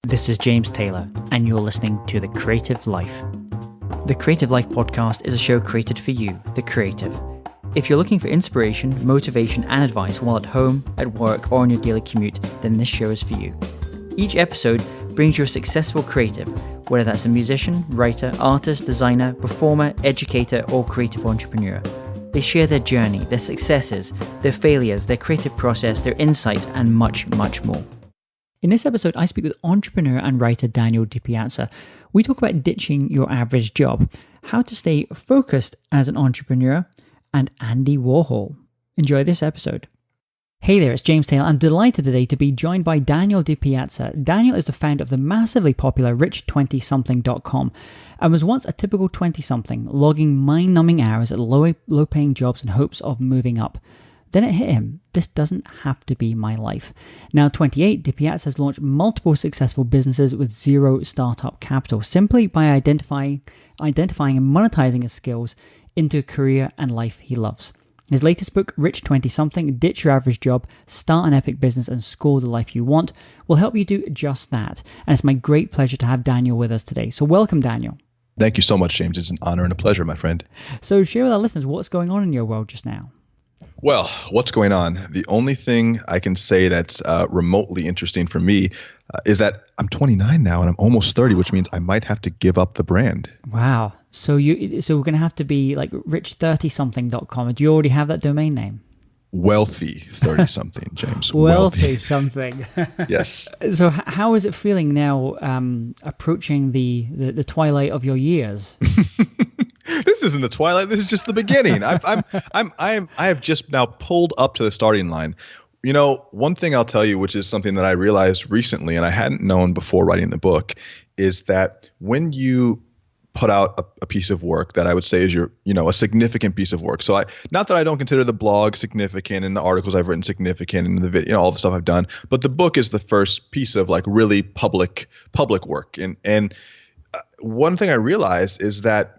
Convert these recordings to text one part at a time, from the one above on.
This is James Taylor, and you're listening to The Creative Life. The Creative Life podcast is a show created for you, the creative. If you're looking for inspiration, motivation, and advice while at home, at work, or on your daily commute, then this show is for you. Each episode brings you a successful creative, whether that's a musician, writer, artist, designer, performer, educator, or creative entrepreneur. They share their journey, their successes, their failures, their creative process, their insights, and much, much more. In this episode, I speak with entrepreneur and writer Daniel DiPiazza. We talk about ditching your average job, how to stay focused as an entrepreneur, and Andy Warhol. Enjoy this episode. Hey there, it's James Taylor. I'm delighted today to be joined by Daniel DiPiazza. Daniel is the founder of the massively popular twentysomething.com and was once a typical 20-something, logging mind-numbing hours at low-paying jobs in hopes of moving up. Then it hit him, this doesn't have to be my life. Now 28, DiPiazza has launched multiple successful businesses with zero startup capital, simply by identifying and monetizing his skills into a career and life he loves. His latest book, Rich 20-something, Ditch Your Average Job, Start an Epic Business and Score the Life You Want, will help you do just that. And it's my great pleasure to have Daniel with us today. So welcome, Daniel. Thank you so much, James. It's an honor and a pleasure, my friend. So share with our listeners what's going on in your world just now. Well, what's going on? The only thing I can say that's remotely interesting for me is that I'm 29 now and I'm almost 30, which means I might have to give up the brand. Wow. So we're going to have to be like rich30something.com. Do you already have that domain name? Wealthy 30-something, James. Wealthy something. Yes. So how is it feeling now approaching the twilight of your years? This isn't the twilight. This is just the beginning. I have just now pulled up to the starting line. You know, one thing I'll tell you, which is something that I realized recently, and I hadn't known before writing the book, is that when you put out a piece of work that I would say is a significant piece of work. So not that I don't consider the blog significant and the articles I've written significant and the video, all the stuff I've done, but the book is the first piece of like really public work. And one thing I realized is that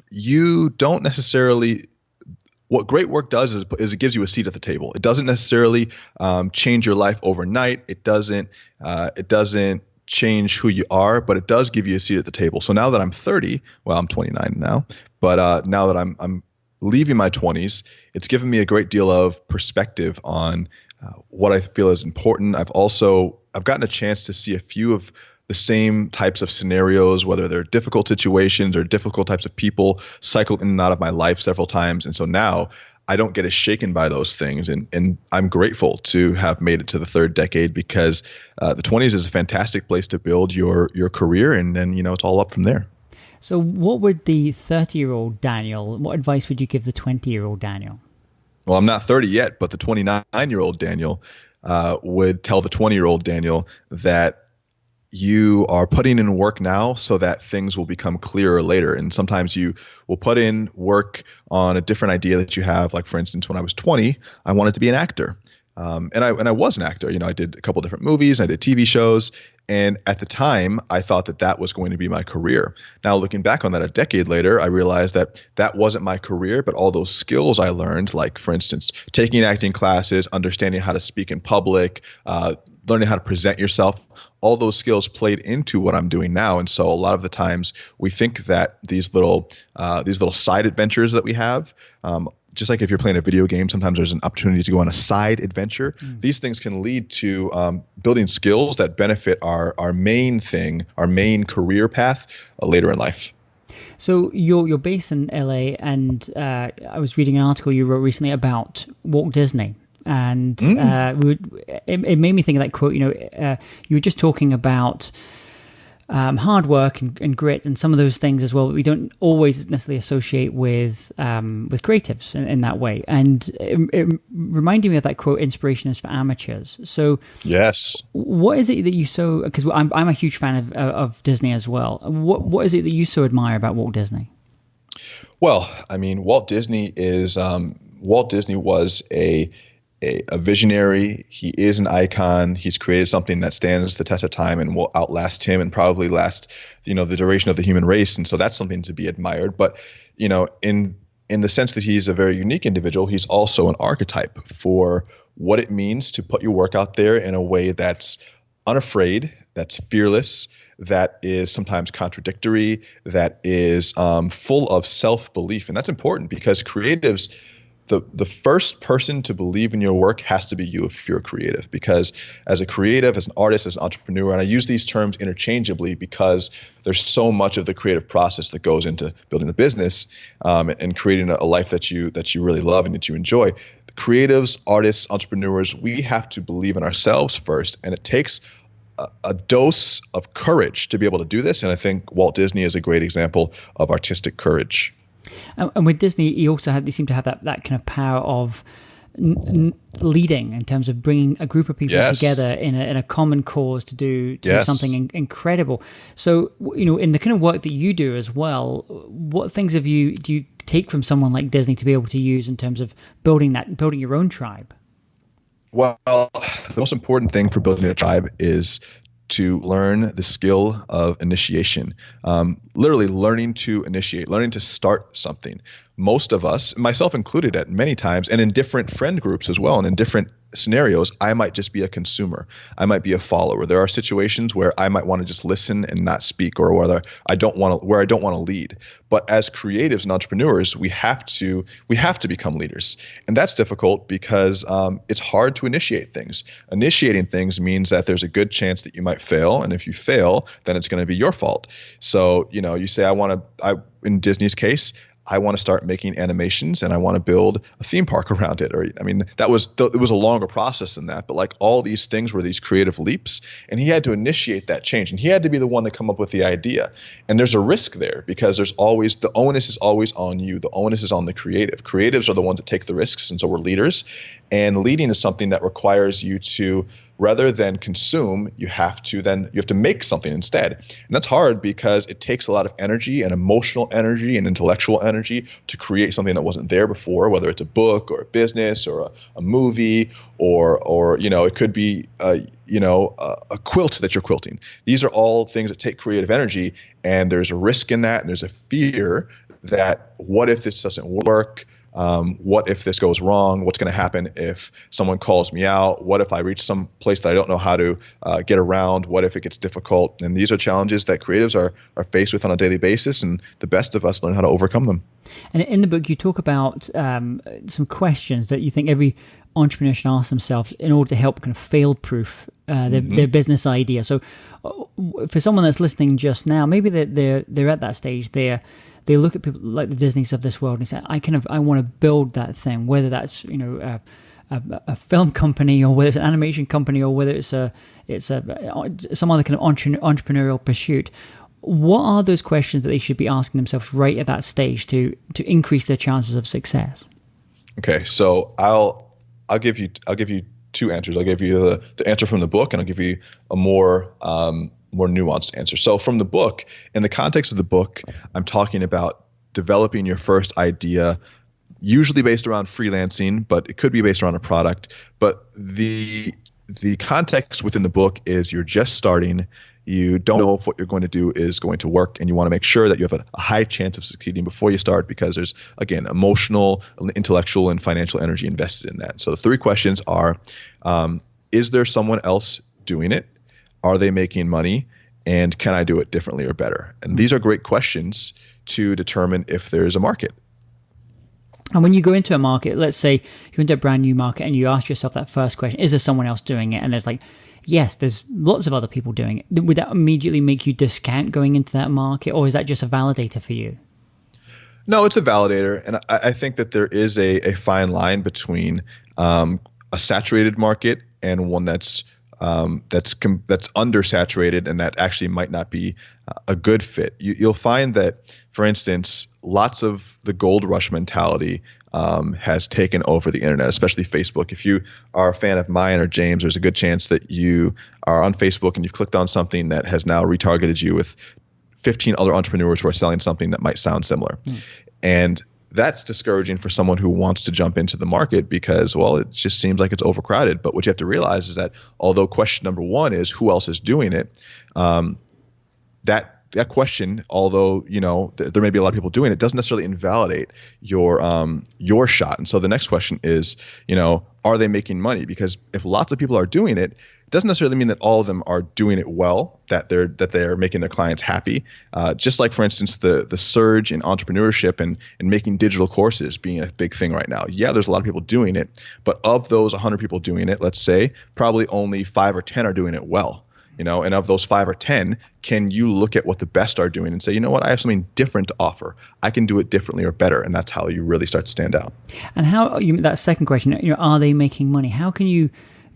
you don't necessarily. What great work does is it gives you a seat at the table. It doesn't necessarily change your life overnight. It doesn't change who you are, but it does give you a seat at the table. So now that I'm 30, well, I'm 29 now, but now that I'm leaving my 20s, it's given me a great deal of perspective on what I feel is important. I've gotten a chance to see a few of the same types of scenarios, whether they're difficult situations or difficult types of people, cycle in and out of my life several times. And so now I don't get as shaken by those things. And I'm grateful to have made it to the third decade because the 20s is a fantastic place to build your career. And then, it's all up from there. So what would the 30-year-old Daniel, what advice would you give the 20-year-old Daniel? Well, I'm not 30 yet, but the 29-year-old Daniel would tell the 20-year-old Daniel that you are putting in work now so that things will become clearer later. And sometimes you will put in work on a different idea that you have. Like, for instance, when I was 20, I wanted to be an actor. And I was an actor. I did a couple different movies, I did TV shows. And at the time, I thought that was going to be my career. Now, looking back on that a decade later, I realized that wasn't my career, but all those skills I learned, like, for instance, taking acting classes, understanding how to speak in public, learning how to present yourself, all those skills played into what I'm doing now. And so a lot of the times we think that these little side adventures that we have, just like if you're playing a video game, sometimes there's an opportunity to go on a side adventure. These things can lead to building skills that benefit our main thing, our main career path later in life. So you're based in LA, and I was reading an article you wrote recently about Walt Disney. And it made me think of that quote. You were just talking about hard work and grit and some of those things as well, but we don't always necessarily associate with creatives in that way. And it reminded me of that quote, "Inspiration is for amateurs." So yes, what is it that you so? Because I'm a huge fan of Disney as well. What is it that you so admire about Walt Disney? Well, I mean, Walt Disney was a visionary. He is an icon. He's created something that stands the test of time and will outlast him and probably last, the duration of the human race. And so that's something to be admired. But, in the sense that he's a very unique individual, he's also an archetype for what it means to put your work out there in a way that's unafraid, that's fearless, that is sometimes contradictory, that is full of self-belief. And that's important because creatives, the first person to believe in your work has to be you if you're a creative. Because as a creative, as an artist, as an entrepreneur, and I use these terms interchangeably because there's so much of the creative process that goes into building a business and creating a life that you really love and that you enjoy. Creatives, artists, entrepreneurs, we have to believe in ourselves first, and it takes a dose of courage to be able to do this. And I think Walt Disney is a great example of artistic courage. And with Disney, they seem to have that kind of power of leading in terms of bringing a group of people together in a common cause to do something incredible. So, in the kind of work that you do as well, what things do you take from someone like Disney to be able to use in terms of building your own tribe? Well, the most important thing for building a tribe is to learn the skill of initiation, literally learning to initiate, learning to start something. Most of us, myself included at many times, and in different friend groups as well, and in different scenarios, I might just be a consumer. I might be a follower. There are situations where I might want to just listen and not speak, or where I don't want to lead. But as creatives and entrepreneurs, we have to become leaders, and that's difficult because it's hard to initiate things. Initiating things means that there's a good chance that you might fail, and if you fail, then it's going to be your fault. So you say, in Disney's case, I want to start making animations and I want to build a theme park around it. It was a longer process than that, but like all these things were these creative leaps, and he had to initiate that change, and he had to be the one to come up with the idea. And there's a risk there because the onus is always on you. The onus is on the creative. Creatives are the ones that take the risks, and so we're leaders. And leading is something that requires you to, rather than consume, you have to make something instead. And that's hard because it takes a lot of energy and emotional energy and intellectual energy to create something that wasn't there before, whether it's a book or a business or a movie or it could be a quilt that you're quilting. These are all things that take creative energy, and there's a risk in that, and there's a fear that what if this doesn't work? What if this goes wrong? What's going to happen if someone calls me out? What if I reach some place that I don't know how to get around? What if it gets difficult? And these are challenges that creatives are faced with on a daily basis, and the best of us learn how to overcome them. And in the book, you talk about some questions that you think every entrepreneur should ask themselves in order to help kind of fail-proof their business idea. So for someone that's listening just now, maybe they're at that stage. They look at people like the Disneys of this world and say, I want to build that thing, whether that's a film company or whether it's an animation company or whether it's some other kind of entrepreneurial pursuit. What are those questions that they should be asking themselves right at that stage to increase their chances of success? Okay, so I'll give you two answers. I'll give you the answer from the book, and I'll give you a more nuanced answer. So from the book, in the context of the book, I'm talking about developing your first idea, usually based around freelancing, but it could be based around a product. But the context within the book is you're just starting. You don't know if what you're going to do is going to work, and you want to make sure that you have a high chance of succeeding before you start, because there's, again, emotional, intellectual, and financial energy invested in that. So the three questions are, is there someone else doing it? Are they making money? And can I do it differently or better? And these are great questions to determine if there's a market. And when you go into a market, let's say you're into a brand new market and you ask yourself that first question, is there someone else doing it? And there's yes, there's lots of other people doing it. Would that immediately make you discount going into that market, or is that just a validator for you? No, it's a validator. And I think that there is a fine line between a saturated market and one that's undersaturated and that actually might not be a good fit. You'll find that, for instance, lots of the gold rush mentality has taken over the internet, especially Facebook. If you are a fan of mine or James, there's a good chance that you are on Facebook and you've clicked on something that has now retargeted you with 15 other entrepreneurs who are selling something that might sound similar. And that's discouraging for someone who wants to jump into the market because, well, it just seems like it's overcrowded. But what you have to realize is that although question number one is who else is doing it, that that question, although, there may be a lot of people doing it, doesn't necessarily invalidate your shot. And so the next question is, are they making money? Because if lots of people are doing it, it doesn't necessarily mean that all of them are doing it well, that they're making their clients happy. Just like, for instance, the surge in entrepreneurship and making digital courses being a big thing right now. Yeah, there's a lot of people doing it, but of those 100 people doing it, let's say, probably only 5 or 10 are doing it well. And of those 5 or 10, can you look at what the best are doing and say, you know what, I have something different to offer. I can do it differently or better. And that's how you really start to stand out. And that second question, are they making money? How can you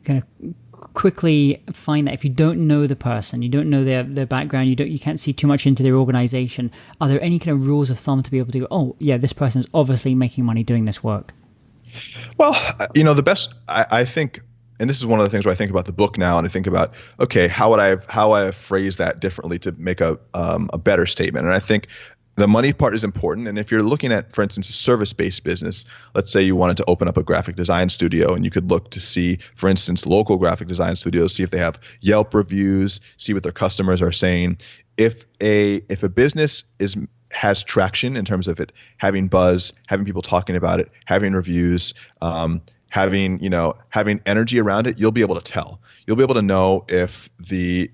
kind of quickly find that if you don't know the person, you don't know their background, you can't see too much into their organization? Are there any kind of rules of thumb to be able to go, oh yeah, this person is obviously making money doing this work? Well, the best, I think, and this is one of the things where I think about the book now, and I think about, okay, how I have phrased that differently to make a better statement. And I think the money part is important. And if you're looking at, for instance, a service-based business, let's say you wanted to open up a graphic design studio, and you could look to see, for instance, local graphic design studios, see if they have Yelp reviews, see what their customers are saying. If a business has traction in terms of it having buzz, having people talking about it, having reviews, having energy around it, you'll be able to tell. You'll be able to know if the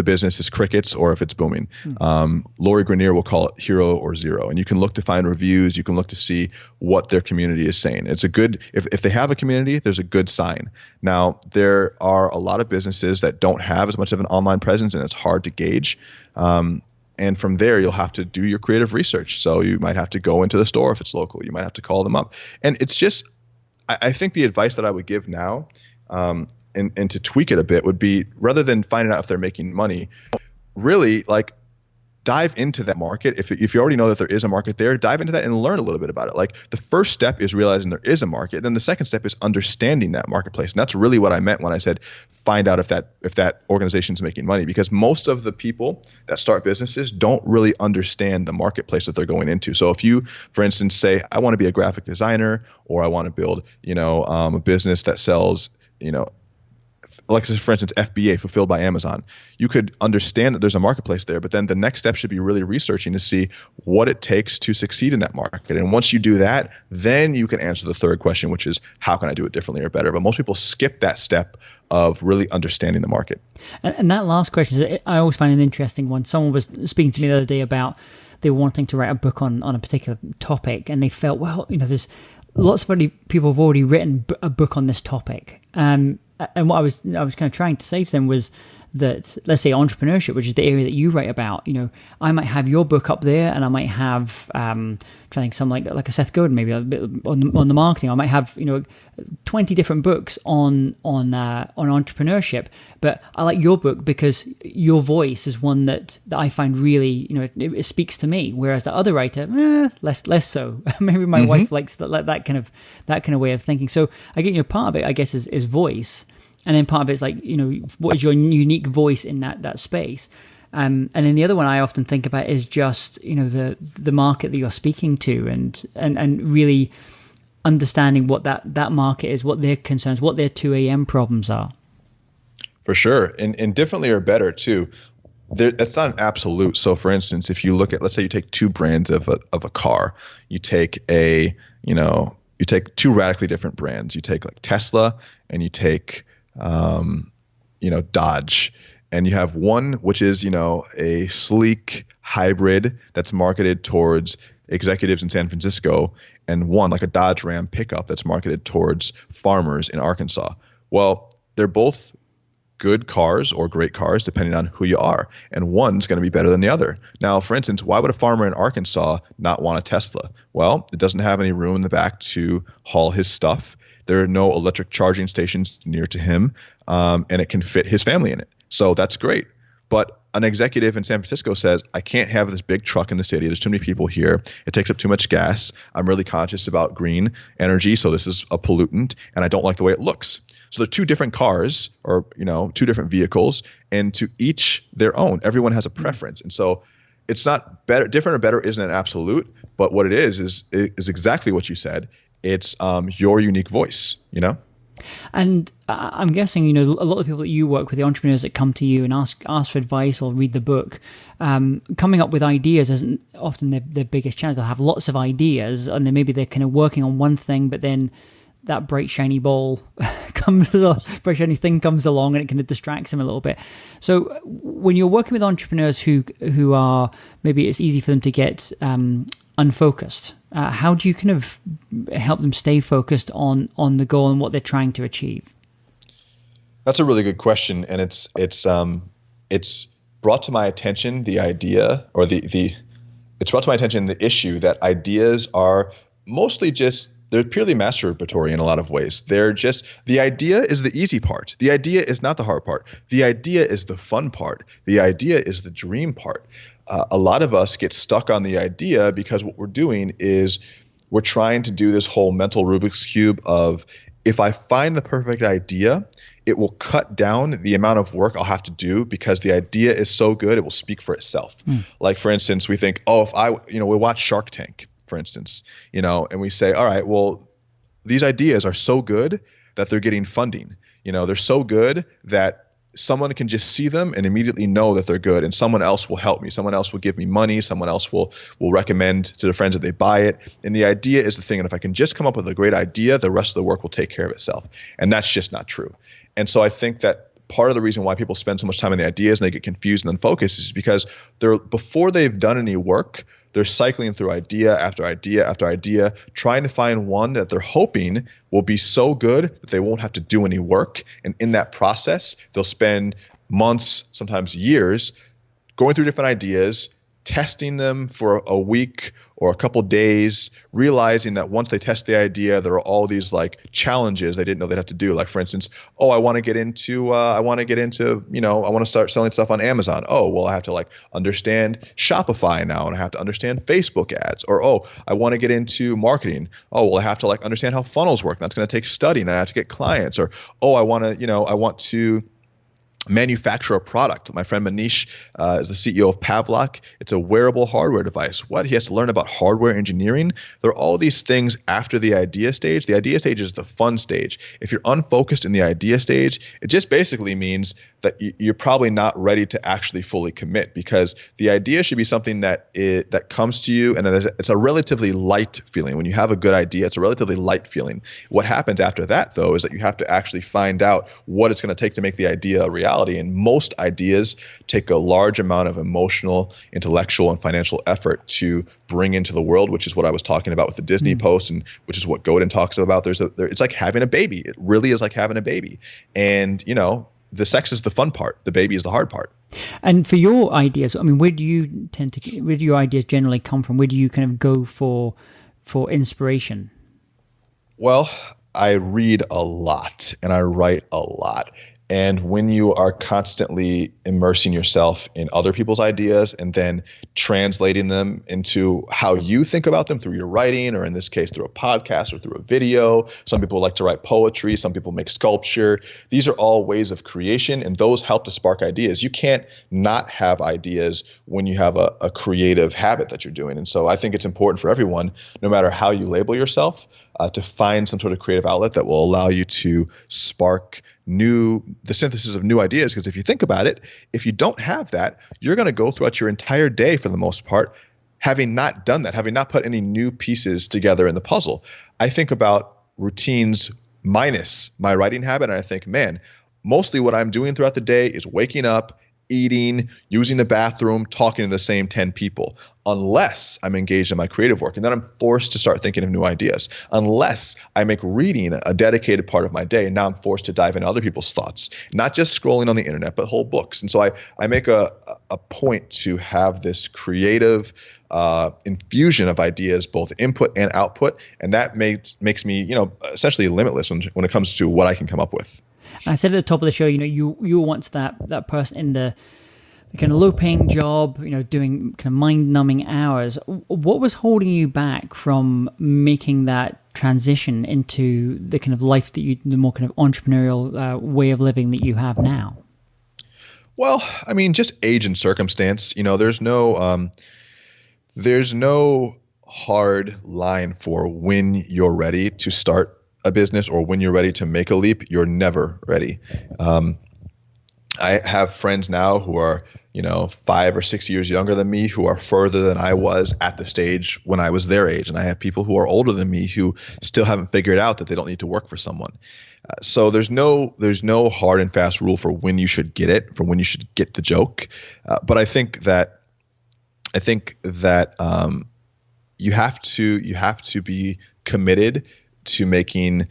business is crickets or if it's booming. Lori Grenier will call it hero or zero. And you can look to find reviews. You can look to see what their community is saying. It's a good, if they have a community, there's a good sign. Now, there are a lot of businesses that don't have as much of an online presence, and it's hard to gauge. And from there, you'll have to do your creative research. So you might have to go into the store if it's local. You might have to call them up. And it's just, I think the advice that I would give now, and to tweak it a bit, would be, rather than finding out if they're making money, really dive into that market. If you already know that there is a market there, dive into that and learn a little bit about it. Like, the first step is realizing there is a market. Then the second step is understanding that marketplace. And that's really what I meant when I said find out if that organization is making money, because most of the people that start businesses don't really understand the marketplace that they're going into. So if you, for instance, say, I want to be a graphic designer, or I want to build, a business that sells, like, for instance, FBA, Fulfilled by Amazon, you could understand that there's a marketplace there, but then the next step should be really researching to see what it takes to succeed in that market. And once you do that, then you can answer the third question, which is, how can I do it differently or better? But most people skip that step of really understanding the market. And that last question, I always find an interesting one. Someone was speaking to me the other day about they were wanting to write a book on a particular topic, and they felt, well, there's lots of people have already written a book on this topic. And what I was kind of trying to say to them was that, let's say entrepreneurship, which is the area that you write about, I might have your book up there, and I might have trying to think some like a Seth Godin, maybe a bit on the marketing. I might have 20 different books on entrepreneurship, but I like your book because your voice is one that I find really it speaks to me, whereas the other writer less so. Maybe my wife likes that kind of way of thinking. So I get part of it, I guess, is voice. And then part of it's like, what is your unique voice in that space? And then the other one I often think about is just, the market that you're speaking to, and really understanding what that market is, what their concerns, what their 2 a.m. problems are. For sure. And differently or better too. That's not an absolute. So for instance, if you look at, let's say you take two brands of a car, you take you take two radically different brands. You take like Tesla, and you take Dodge, and you have one which is, a sleek hybrid that's marketed towards executives in San Francisco, and one like a Dodge Ram pickup that's marketed towards farmers in Arkansas. Well, they're both good cars or great cars, depending on who you are. And one's going to be better than the other. Now, for instance, why would a farmer in Arkansas not want a Tesla? Well, it doesn't have any room in the back to haul his stuff. There are no electric charging stations near to him, and it can fit his family in it. So that's great. But an executive in San Francisco says, I can't have this big truck in the city. There's too many people here. It takes up too much gas. I'm really conscious about green energy, so this is a pollutant, and I don't like the way it looks. So they're two different cars, or two different vehicles, and to each their own. Everyone has a preference. And so it's not better, different or better isn't an absolute, but what it is exactly what you said. It's your unique voice, And I'm guessing, a lot of people that you work with, the entrepreneurs that come to you and ask for advice or read the book, coming up with ideas isn't often their biggest challenge. They'll have lots of ideas, and then maybe they're kind of working on one thing, but then that bright shiny ball bright shiny thing comes along, and it kind of distracts them a little bit. So when you're working with entrepreneurs who are, maybe it's easy for them to get unfocused, how do you kind of help them stay focused on the goal and what they're trying to achieve? That's a really good question, and it's brought to my attention the idea, or it's brought to my attention the issue that ideas are mostly they're purely masturbatory in a lot of ways. The idea is the easy part. The idea is not the hard part. The idea is the fun part. The idea is the dream part. A lot of us get stuck on the idea because what we're doing is we're trying to do this whole mental Rubik's Cube of, if I find the perfect idea, it will cut down the amount of work I'll have to do because the idea is so good, it will speak for itself. Like, for instance, we think, we watch Shark Tank, for instance, and we say, all right, well, these ideas are so good that they're getting funding. They're so good that someone can just see them and immediately know that they're good, and someone else will help me. Someone else will give me money. Someone else will recommend to their friends that they buy it. And the idea is the thing. And if I can just come up with a great idea, the rest of the work will take care of itself. And that's just not true. And so I think that part of the reason why people spend so much time on the ideas and they get confused and unfocused is because before they've done any work, they're cycling through idea after idea after idea, trying to find one that they're hoping will be so good that they won't have to do any work. And in that process, they'll spend months, sometimes years, going through different ideas, testing them for a week or a couple days, realizing that once they test the idea, there are all these like challenges they didn't know they'd have to do. Like, for instance, I want to start selling stuff on Amazon. Oh, well, I have to understand Shopify now, and I have to understand Facebook ads. Or, I want to get into marketing. Oh, well, I have to understand how funnels work. That's going to take study, and I have to get clients. Or, I want to manufacture a product. My friend Manish is the CEO of Pavlok. It's a wearable hardware device. He has to learn about hardware engineering. There are all these things after the idea stage. The idea stage is the fun stage. If you're unfocused in the idea stage, it just basically means that you're probably not ready to actually fully commit, because the idea should be something that comes to you, and it's a relatively light feeling. When you have a good idea, it's a relatively light feeling. What happens after that, though, is that you have to actually find out what it's going to take to make the idea a reality. And most ideas take a large amount of emotional, intellectual, and financial effort to bring into the world, which is what I was talking about with the Disney post, and which is what Godin talks about. It's like having a baby. It really is like having a baby. And, the sex is the fun part. The baby is the hard part. And for your ideas, where do your ideas generally come from? Where do you kind of go for inspiration? Well, I read a lot and I write a lot. And when you are constantly immersing yourself in other people's ideas and then translating them into how you think about them through your writing, or in this case, through a podcast or through a video. Some people like to write poetry. Some people make sculpture. These are all ways of creation, and those help to spark ideas. You can't not have ideas when you have a creative habit that you're doing. And so I think it's important for everyone, no matter how you label yourself, to find some sort of creative outlet that will allow you to spark the synthesis of new ideas. Because if you think about it, if you don't have that, you're going to go throughout your entire day, for the most part, having not done that, having not put any new pieces together in the puzzle. I think about routines minus my writing habit, and I think, man, mostly what I'm doing throughout the day is waking up, eating, using the bathroom, talking to the same 10 people, unless I'm engaged in my creative work. And then I'm forced to start thinking of new ideas. Unless I make reading a dedicated part of my day, and now I'm forced to dive into other people's thoughts, not just scrolling on the internet, but whole books. And so I make a point to have this creative infusion of ideas, both input and output. And that makes me, essentially limitless when it comes to what I can come up with. I said at the top of the show, you were once that person in the kind of low-paying job, doing kind of mind-numbing hours. What was holding you back from making that transition into the kind of life that the more kind of entrepreneurial way of living that you have now? Well, just age and circumstance. There's no hard line for when you're ready to start a business or when you're ready to make a leap, you're never ready. I have friends now who are, 5 or 6 years younger than me, who are further than I was at the stage when I was their age. And I have people who are older than me who still haven't figured out that they don't need to work for someone. So there's no hard and fast rule for when you should get it, for when you should get the joke. But I think that you have to be committed to making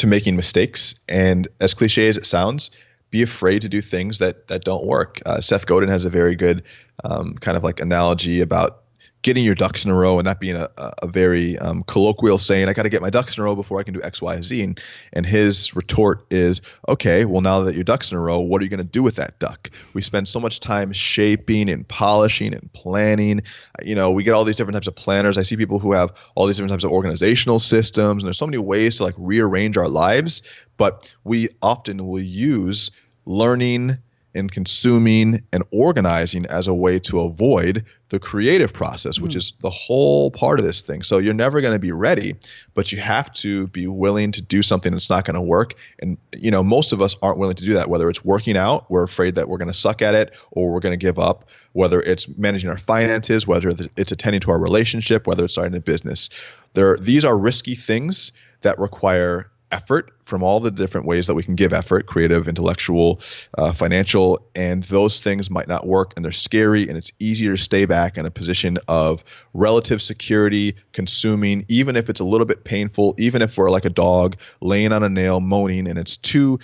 mistakes. And as cliche as it sounds, be afraid to do things that don't work. Seth Godin has a very good kind of like analogy about getting your ducks in a row, and that being a very colloquial saying, I got to get my ducks in a row before I can do X, Y, Z. And his retort is, okay, well, now that your ducks in a row, what are you going to do with that duck? We spend so much time shaping and polishing and planning. We get all these different types of planners. I see people who have all these different types of organizational systems, and there's so many ways to like rearrange our lives, but we often will use learning and consuming and organizing as a way to avoid the creative process, which is the whole part of this thing. So you're never going to be ready, but you have to be willing to do something that's not going to work. And, most of us aren't willing to do that, whether it's working out, we're afraid that we're going to suck at it, or we're going to give up, whether it's managing our finances, whether it's attending to our relationship, whether it's starting a business. These are risky things that require effort from all the different ways that we can give effort, creative, intellectual, financial, and those things might not work, and they're scary, and it's easier to stay back in a position of relative security, consuming, even if it's a little bit painful, even if we're like a dog laying on a nail moaning and it's too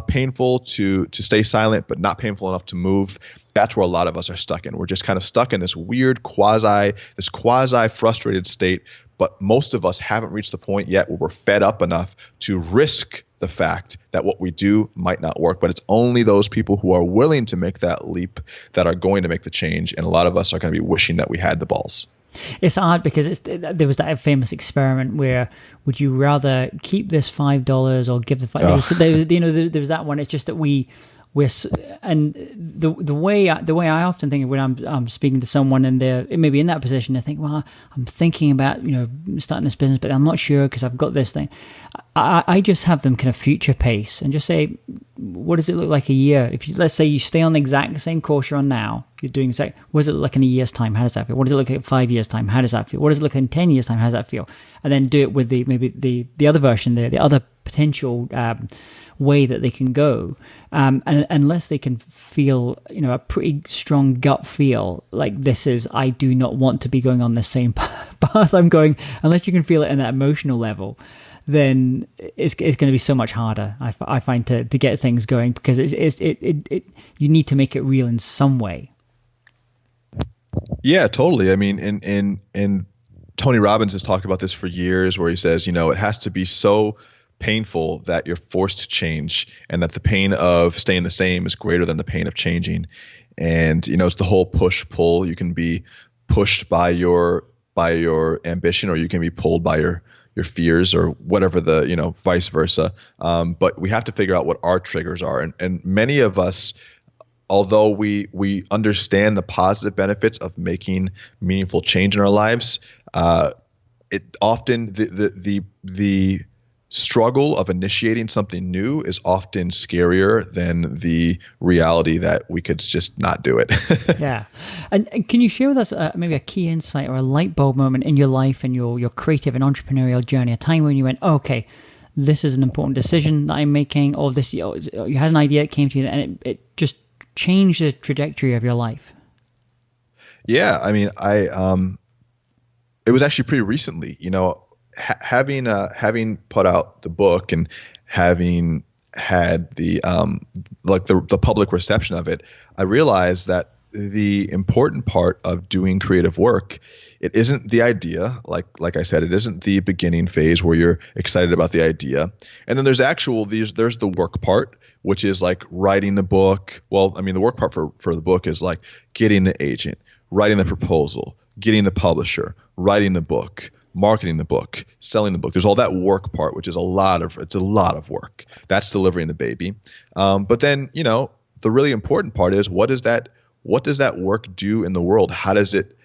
painful to stay silent, but not painful enough to move. That's where a lot of us are stuck in. We're just kind of stuck in this weird quasi frustrated state. But most of us haven't reached the point yet where we're fed up enough to risk the fact that what we do might not work. But it's only those people who are willing to make that leap that are going to make the change. And a lot of us are going to be wishing that we had the balls. It's hard because there was that famous experiment where would you rather keep this $5 or give the $5? There was that one. It's just that and the way I often think of when I'm speaking to someone and they're maybe in that position, I think, well, I'm thinking about starting this business, but I'm not sure because I've got this thing. I just have them kind of future pace and just say, what does it look like a year? Let's say you stay on the exact same course you're on now, you're doing what does it look like in a year's time? How does that feel? What does it look like in 5 years' time? How does that feel? What does it look like in 10 years' time? How does that feel? And then do it with the other version, the other potential way that they can go, and unless they can feel a pretty strong gut feel like I do not want to be going on the same path I'm going, unless you can feel it in that emotional level, then it's going to be so much harder, I find, to get things going, because you need to make it real in some way. Yeah, totally. I mean, in Tony Robbins has talked about this for years, where he says, it has to be so painful that you're forced to change, and that the pain of staying the same is greater than the pain of changing. And it's the whole push pull. You can be pushed by your ambition, or you can be pulled by your fears, or whatever, vice versa. But we have to figure out what our triggers are, and many of us, although we understand the positive benefits of making meaningful change in our lives, it often the struggle of initiating something new is often scarier than the reality that we could just not do it. Yeah. And can you share with us maybe a key insight or a light bulb moment in your life and your creative and entrepreneurial journey, a time when you went, okay, this is an important decision that I'm making, or this, you had an idea that came to you and it just changed the trajectory of your life? Yeah. I mean, it was actually pretty recently, having put out the book and having had the public reception of it, I realized that the important part of doing creative work, it isn't the idea. Like I said, it isn't the beginning phase where you're excited about the idea. And then there's the work part, which is like writing the book. Well, I mean, the work part for the book is like getting the agent, writing the proposal, getting the publisher, writing the book, marketing the book, selling the book. There's all that work part, which is a lot of work. That's delivering the baby. But then, the really important part is what does that work do in the world? How does it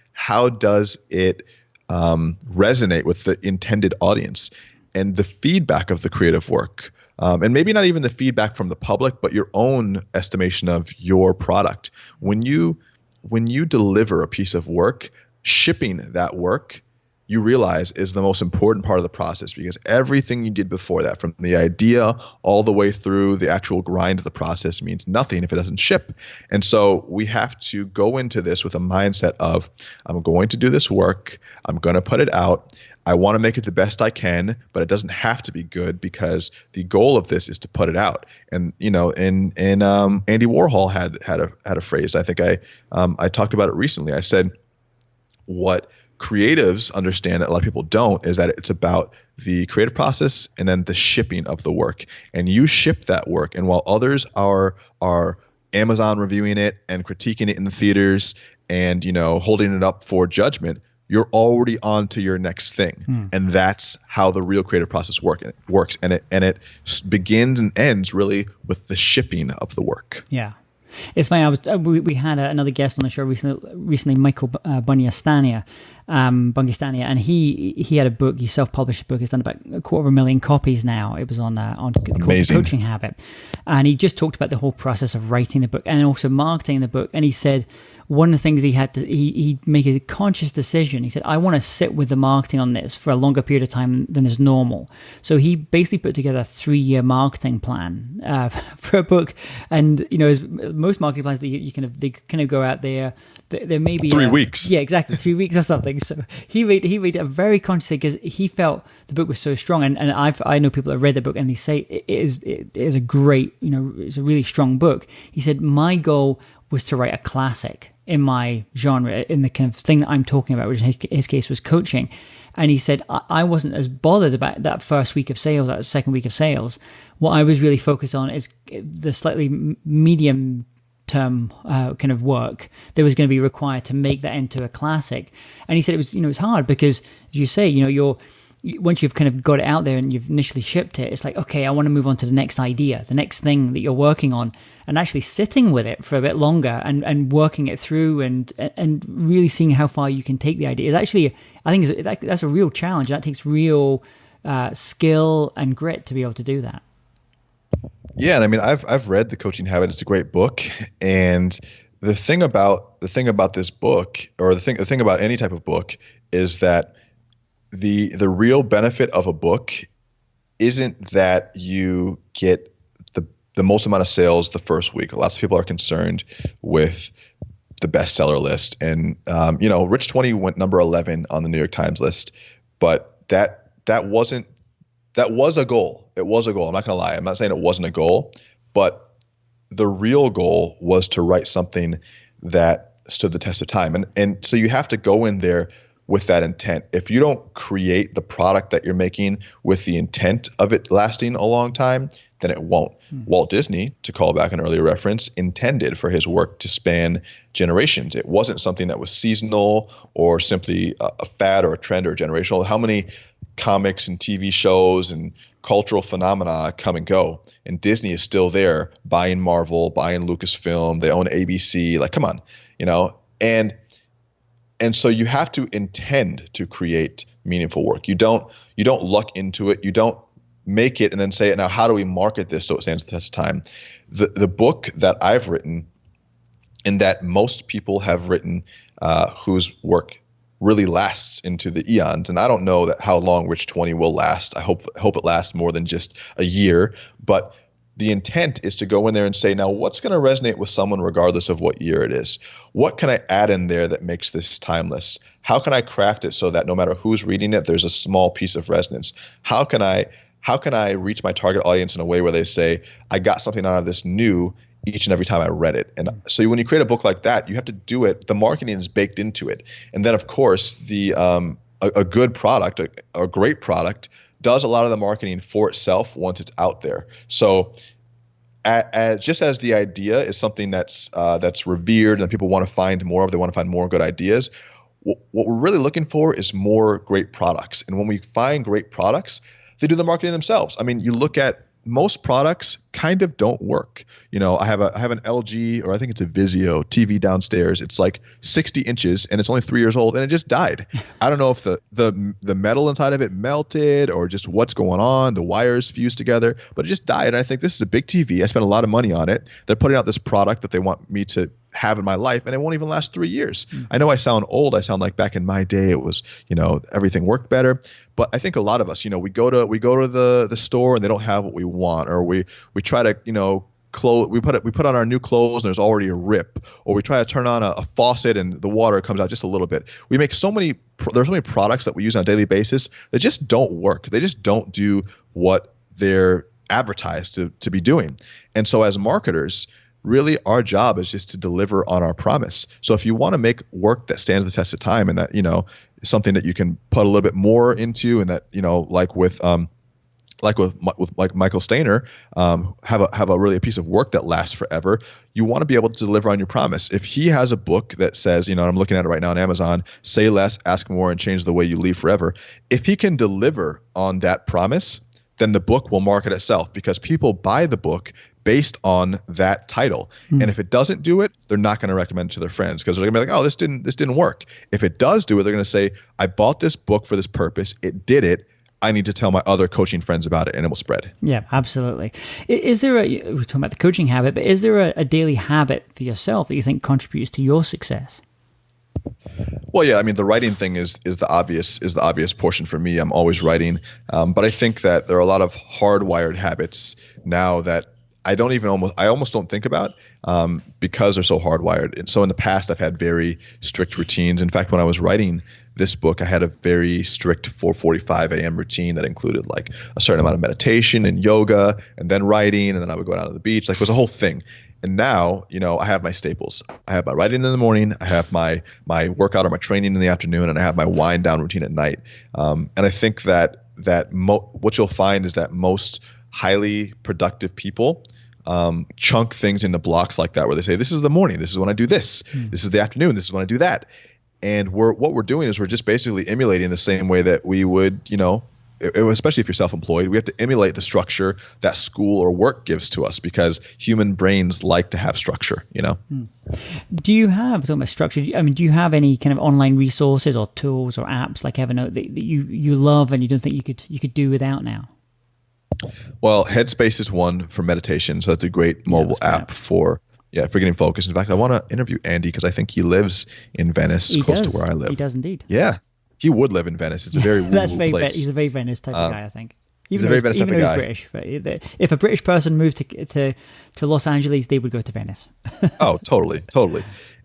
resonate with the intended audience? the feedback of the creative work. And maybe not even the feedback from the public, but your own estimation of your product. When you deliver a piece of work, shipping that work, you realize is the most important part of the process, because everything you did before that, from the idea all the way through the actual grind of the process, means nothing if it doesn't ship. And so we have to go into this with a mindset of, I'm going to do this work, I'm going to put it out, I want to make it the best I can, but it doesn't have to be good, because the goal of this is to put it out. And Andy Warhol had a phrase. I think I talked about it recently. I said, what creatives understand that a lot of people don't is that it's about the creative process and then the shipping of the work. And you ship that work, and while others are Amazon reviewing it and critiquing it in the theaters and holding it up for judgment, you're already on to your next thing. And that's how the real creative process works. And it begins and ends really with the shipping of the work. Yeah. It's funny. We had another guest on the show recently, Michael Bungiastania, and he had a book. He self-published a book. He's done about 250,000 copies now. It was on The Coaching Habit, and he just talked about the whole process of writing the book and also marketing the book. And he said one of the things he made a conscious decision. He said, I want to sit with the marketing on this for a longer period of time than is normal. So he basically put together a 3-year marketing plan for a book. And as most marketing plans, they kind of go out there. There may be 3 weeks. Yeah, exactly, 3 weeks or something. So he made a very conscious, because he felt the book was so strong. And I know people that read the book and they say it is a great, it's a really strong book. He said, my goal was to write a classic in my genre, in the kind of thing that I'm talking about, which in his case was coaching. And he said, I wasn't as bothered about that first week of sales, that second week of sales. What I was really focused on is the slightly medium term kind of work that was going to be required to make that into a classic. And he said it was, it's hard because, as you say, once you've kind of got it out there and you've initially shipped it, it's like, okay, I want to move on to the next idea, the next thing that you're working on, and actually sitting with it for a bit longer and working it through and really seeing how far you can take the idea is actually, I think that's a real challenge. That takes real skill and grit to be able to do that. Yeah, and I mean, I've read The Coaching Habit. It's a great book, and the thing about this book, or the thing about any type of book, is that the real benefit of a book isn't that you get the most amount of sales the first week. Lots of people are concerned with the bestseller list, and Rich 20 went number 11 on the New York Times list, but that was a goal. It was a goal. I'm not going to lie. I'm not saying it wasn't a goal, but the real goal was to write something that stood the test of time. And so you have to go in there with that intent. If you don't create the product that you're making with the intent of it lasting a long time, then it won't. Walt Disney, to call back an earlier reference, intended for his work to span generations. It wasn't something that was seasonal or simply a fad or a trend or generational. How many comics and TV shows and cultural phenomena come and go, and Disney is still there, buying Marvel, buying Lucasfilm, they own ABC, like, come on, and so you have to intend to create meaningful work. You don't luck into it. You don't make it and then say, now how do we market this so it stands the test of time? The book that I've written, and that most people have written, whose work really lasts into the eons, and I don't know how long Rich 20 will last. I hope it lasts more than just a year, but the intent is to go in there and say, now what's going to resonate with someone regardless of what year it is? What can I add in there that makes this timeless? How can I craft it so that no matter who's reading it, there's a small piece of resonance? How can I reach my target audience in a way where they say, I got something out of this new each and every time I read it? And so when you create a book like that, you have to do it. The marketing is baked into it. And then, of course, a good product, a great product, does a lot of the marketing for itself once it's out there. So just as the idea is something that's revered and people want to find more of, they want to find more good ideas, what we're really looking for is more great products. And when we find great products, they do the marketing themselves. I mean, you look at most products kind of don't work. I have an LG, or I think it's a Vizio TV downstairs. It's like 60 inches and it's only 3 years old and it just died. I don't know if the metal inside of it melted or just what's going on. The wires fused together, but it just died. And I think this is a big TV. I spent a lot of money on it. They're putting out this product that they want me to have in my life, and it won't even last 3 years. I know I sound old. I sound like back in my day it was, everything worked better. But I think a lot of us, we go to the store and they don't have what we want, or we try to, we put on our new clothes and there's already a rip, or we try to turn on a faucet and the water comes out just a little bit. There's so many products that we use on a daily basis that just don't work. They just don't do what they're advertised to be doing. And so as marketers, really our job is just to deliver on our promise. So if you want to make work that stands the test of time, and that, something that you can put a little bit more into, and that, like with Michael Stainer, have a piece of work that lasts forever. You want to be able to deliver on your promise. If he has a book that says, I'm looking at it right now on Amazon, say less, ask more, and change the way you leave forever. If he can deliver on that promise, then the book will market itself, because people buy the book based on that title. And if it doesn't do it, they're not going to recommend it to their friends, because they're going to be like, oh, this didn't work. If it does do it, they're going to say, I bought this book for this purpose. It did it. I need to tell my other coaching friends about it, and it will spread. Yeah, absolutely. Is there we're talking about the coaching habit, but is there a daily habit for yourself that you think contributes to your success? Well, yeah, I mean, the writing thing is the obvious portion for me. I'm always writing. But I think that there are a lot of hardwired habits now that I almost don't think about, because they're so hardwired. And so in the past, I've had very strict routines. In fact, when I was writing this book, I had a very strict 4:45 a.m. routine that included like a certain amount of meditation and yoga, and then writing, and then I would go down to the beach. Like, it was a whole thing. And now, I have my staples. I have my writing in the morning, I have my workout or my training in the afternoon, and I have my wind down routine at night. And I think that what you'll find is that most highly productive people chunk things into blocks like that, where they say, this is the morning, this is when I do this, this is the afternoon, this is when I do that. And what we're doing is we're just basically emulating the same way that we would, especially if you're self-employed, we have to emulate the structure that school or work gives to us, because human brains like to have structure, Do you have, talking about structure, do you have any kind of online resources or tools or apps like Evernote that you love and you don't think you could do without now? Well, Headspace is one for meditation. So that's a great mobile app for getting focused. In fact, I want to interview Andy, because I think he lives in Venice, close to where I live. He does indeed. Yeah. He would live in Venice. It's a very woo-woo place. He's a very Venice type of guy, I think. He's a very Venice type of guy. He's British, but if a British person moved to Los Angeles, they would go to Venice. Oh, totally.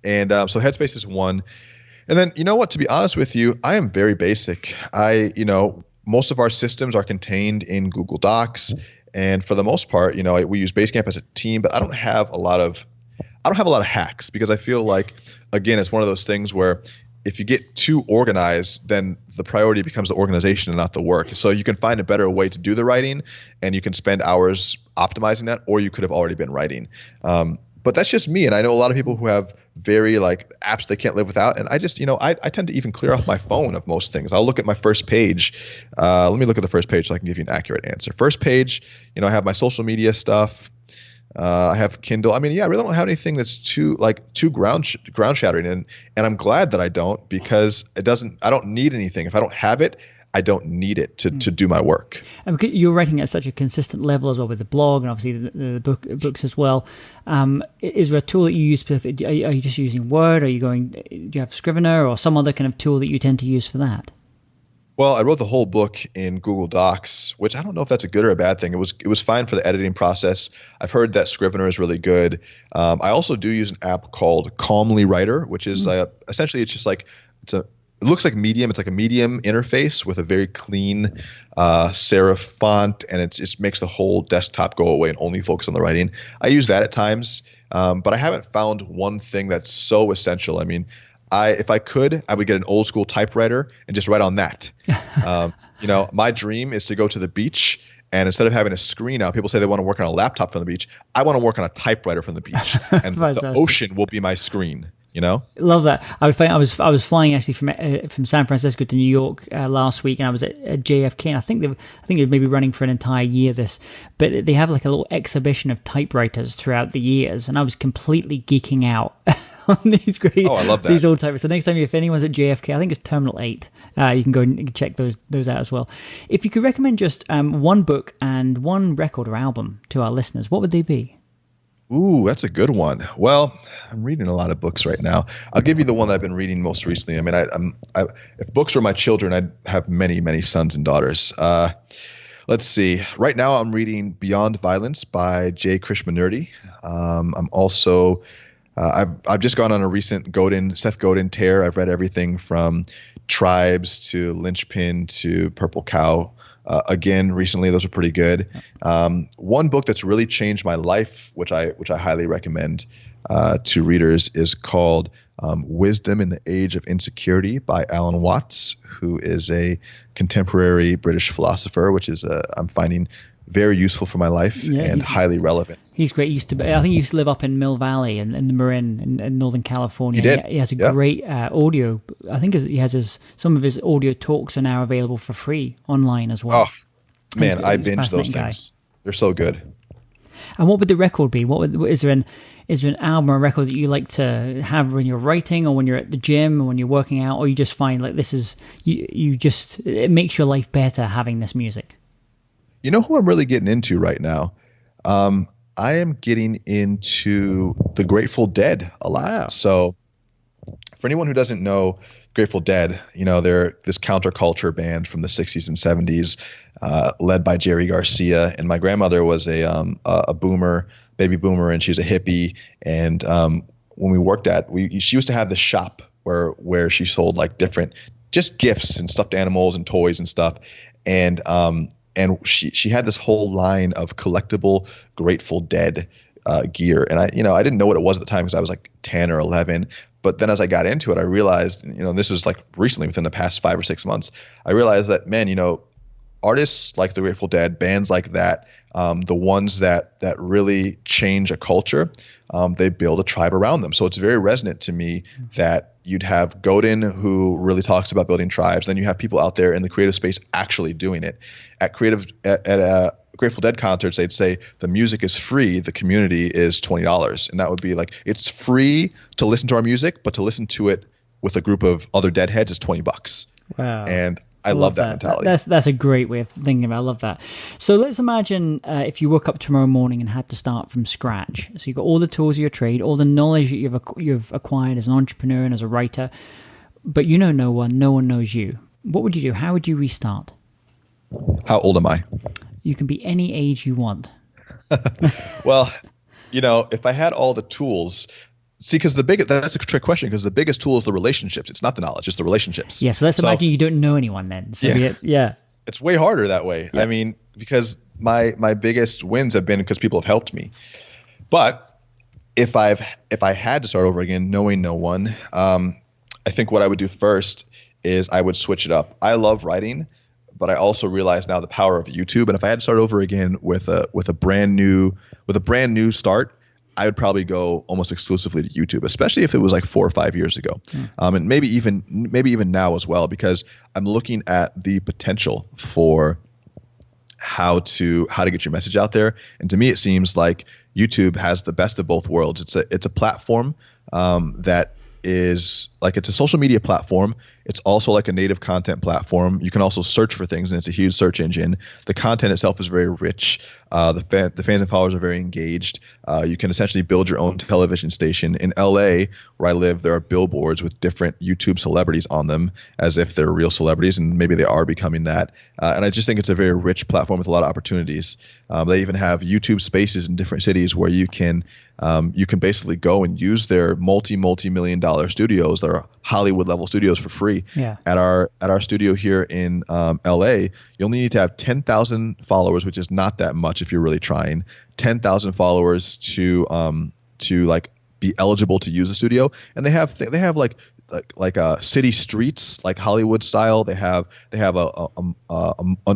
And so Headspace is one. And then, you know what? To be honest with you, I am very basic. Most of our systems are contained in Google Docs, and for the most part, we use Basecamp as a team. But I don't have a lot of hacks, because I feel like, again, it's one of those things where if you get too organized, then the priority becomes the organization and not the work. So you can find a better way to do the writing, and you can spend hours optimizing that, or you could have already been writing. But that's just me. And I know a lot of people who have very apps they can't live without. And I just, I tend to even clear off my phone of most things. I'll look at my first page. Let me look at the first page so I can give you an accurate answer. First page, I have my social media stuff. I have Kindle. I really don't have anything that's too ground shattering. And I'm glad that I don't, because I don't need anything. If I don't have it, I don't need it to do my work. And you're writing at such a consistent level as well, with the blog and obviously the books as well. Is there a tool that you use? Are you just using Word? Do you have Scrivener or some other kind of tool that you tend to use for that? Well, I wrote the whole book in Google Docs, which I don't know if that's a good or a bad thing. It was fine for the editing process. I've heard that Scrivener is really good. I also do use an app called Calmly Writer, which is essentially it looks like Medium. It's like a Medium interface with a very clean serif font, and it just makes the whole desktop go away and only focus on the writing. I use that at times, but I haven't found one thing that's so essential. If I could, I would get an old school typewriter and just write on that. My dream is to go to the beach, and instead of having a screen out, people say they want to work on a laptop from the beach. I want to work on a typewriter from the beach, and the ocean will be my screen. you know? Love that. I was flying actually from San Francisco to New York last week, and I was at JFK, and I think they're maybe running for an entire year but they have like a little exhibition of typewriters throughout the years, and I was completely geeking out on these great, I love that. these old typewriters. So next time if anyone's at JFK, I think it's Terminal 8, you can go and check those out as well. If you could recommend just one book and one record or album to our listeners, what would they be? Ooh, that's a good one. Well, I'm reading a lot of books right now. I'll give you the one that I've been reading most recently. I mean, if books were my children, I'd have many, many sons and daughters. Let's see. Right now, I'm reading Beyond Violence by J. Krishnamurti. I'm also, I've just gone on a recent Seth Godin tear. I've read everything from Tribes to Lynchpin to Purple Cow. Again, recently, those are pretty good. One book that's really changed my life, which I highly recommend to readers, is called Wisdom in the Age of Insecurity by Alan Watts, who is a contemporary British philosopher, which is I'm finding very useful for my life and highly relevant. He's great. I think he used to live up in Mill Valley in the Marin in Northern California. He did. He has a great audio. I think he has some of his audio talks are now available for free online as well. Oh, man, I binge those things. They're so good. And what would the record be? Is there an album or record that you like to have when you're writing, or when you're at the gym, or when you're working out, or you just find like this is it makes your life better having this music? You know who I'm really getting into right now? I am getting into the Grateful Dead a lot. Wow. So for anyone who doesn't know Grateful Dead, they're this counterculture band from the 60s and 70s, led by Jerry Garcia. And my grandmother was a baby boomer, and she was a hippie. And when we worked she used to have the shop where she sold like different just gifts and stuffed animals and toys and stuff. And she had this whole line of collectible Grateful Dead gear. And I didn't know what it was at the time because I was like 10 or 11. But then as I got into it, I realized, this was like recently within the past 5 or 6 months, I realized that, man, artists like the Grateful Dead, bands like that, the ones that really change a culture, they build a tribe around them. So it's very resonant to me that you'd have Godin, who really talks about building tribes. Then you have people out there in the creative space actually doing it. At Grateful Dead concerts, they'd say the music is free, the community is $20, and that would be like, it's free to listen to our music, but to listen to it with a group of other Deadheads is $20. Wow! And I love that mentality. That's a great way of thinking about it. I love that. So let's imagine if you woke up tomorrow morning and had to start from scratch. So you've got all the tools of your trade, all the knowledge that you've acquired as an entrepreneur and as a writer, but no one knows you. What would you do? How would you restart? How old am I? You can be any age you want. Well, if I had all the tools. See, because that's a trick question, because the biggest tool is the relationships. It's not the knowledge, it's the relationships. Yeah, so let's imagine you don't know anyone then. So yeah. It's way harder that way. Yeah. I mean, because my biggest wins have been because people have helped me. But if I had to start over again, knowing no one, I think what I would do first is I would switch it up. I love writing, but I also realize now the power of YouTube. And if I had to start over again with a brand new start, I would probably go almost exclusively to YouTube, especially if it was like 4 or 5 years ago, and maybe even now as well, because I'm looking at the potential for how to get your message out there. And to me, it seems like YouTube has the best of both worlds. It's a platform that is like, it's a social media platform. It's also like a native content platform. You can also search for things, and it's a huge search engine. The content itself is very rich. The fans and followers are very engaged. You can essentially build your own television station. In LA, where I live, there are billboards with different YouTube celebrities on them, as if they're real celebrities, and maybe they are becoming that. And I just think it's a very rich platform with a lot of opportunities. They even have YouTube spaces in different cities where you can basically go and use their multi-million-dollar studios, that are Hollywood level studios, for free. Yeah. At our studio here in LA, you only need to have 10,000 followers, which is not that much if you're really trying. 10,000 followers to like be eligible to use the studio, and they have like city streets, like Hollywood style. They have an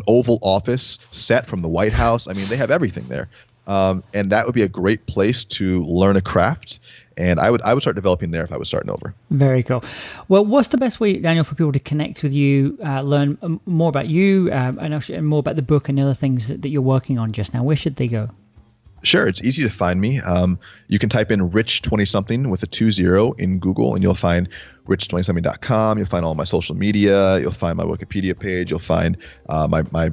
Oval Office set from the White House. I mean, they have everything there. And that would be a great place to learn a craft And I would start developing there if I was starting over. Very cool. Well, what's the best way, Daniel, for people to connect with you, learn more about you, and more about the book and the other things that you're working on just now? Where should they go? Sure. It's easy to find me. You can type in Rich 20-something with a 20 in Google, and you'll find rich20something.com. You'll find all my social media. You'll find my Wikipedia page. You'll find my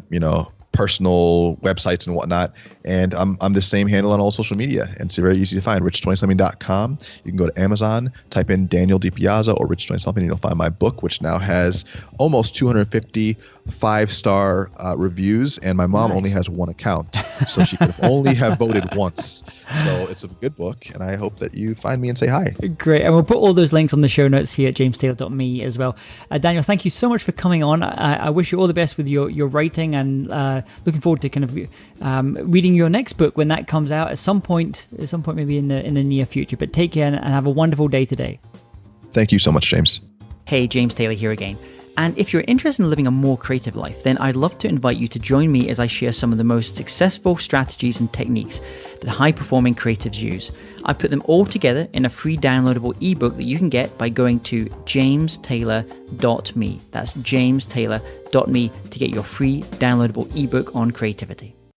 personal websites and whatnot. And I'm the same handle on all social media. And it's very easy to find, rich20something.com. You can go to Amazon, type in Daniel DiPiazza or Rich 20-something, and you'll find my book, which now has almost 250 5-star reviews. And my mom only has one account, so she could only have voted once. So it's a good book, and I hope that you find me and say hi. Great. And we'll put all those links on the show notes here at jamestaylor.me as well. Daniel, thank you so much for coming on. I wish you all the best with your writing, and looking forward to kind of reading your next book when that comes out at some point maybe in the near future. But take care and have a wonderful day today. Thank you so much, James. Hey, James Taylor here again. And if you're interested in living a more creative life, then I'd love to invite you to join me as I share some of the most successful strategies and techniques that high-performing creatives use. I put them all together in a free downloadable ebook that you can get by going to jamestaylor.me. That's jamestaylor.me to get your free downloadable ebook on creativity.